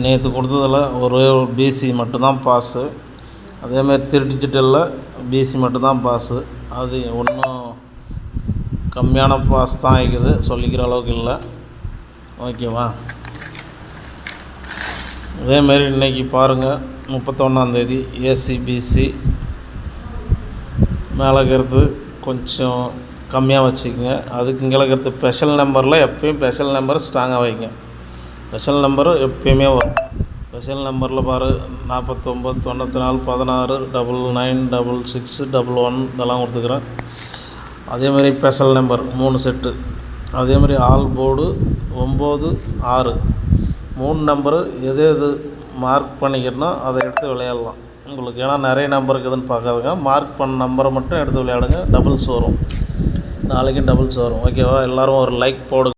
நேற்று கொடுத்ததில் ஒரே ஒரு பிசி மட்டும்தான் பாஸு. அதேமாதிரி 3 டிஜிட்டலில் பிசி மட்டும்தான் பாஸு. அது ஒன்றும் கம்மியான பாஸ் தான் ஆகிக்குது, சொல்லிக்கிற அளவுக்கு இல்லை. ஓகேவா? அதேமாரி இன்றைக்கி பாருங்கள், 31ஆந்தேதி ஏசிபிசி மேலே இருக்கிறது கொஞ்சம் கம்மியாக வச்சுக்கோங்க. அதுக்கு இங்கே இருக்கிறது ஸ்பெஷல் நம்பரில் எப்போயும் ஸ்பெஷல் நம்பர் ஸ்ட்ராங்காக வைங்க. ஸ்பெஷல் நம்பரு எப்போயுமே வரும். ஸ்பெஷல் நம்பரில் பாரு 49 94 16 99 66 11 இதெல்லாம் கொடுத்துக்கிறேன். அதேமாதிரி ஸ்பெஷல் நம்பர் 3 செட்டு. அதேமாதிரி ஆல் போர்டு 9 6 3 நம்பரு எது மார்க் பண்ணிக்கிறனோ அதை எடுத்து விளையாடலாம் உங்களுக்கு. ஏன்னா நிறைய நம்பர் இருக்குதுன்னு பார்க்காதுங்க, மார்க் பண்ண நம்பரை மட்டும் எடுத்து விளையாடுங்க. டபுள்ஸ் வரும், நாளைக்கும் டபுள்ஸ் வரும். ஓகேவா? எல்லோரும் ஒரு லைக் போடுங்க.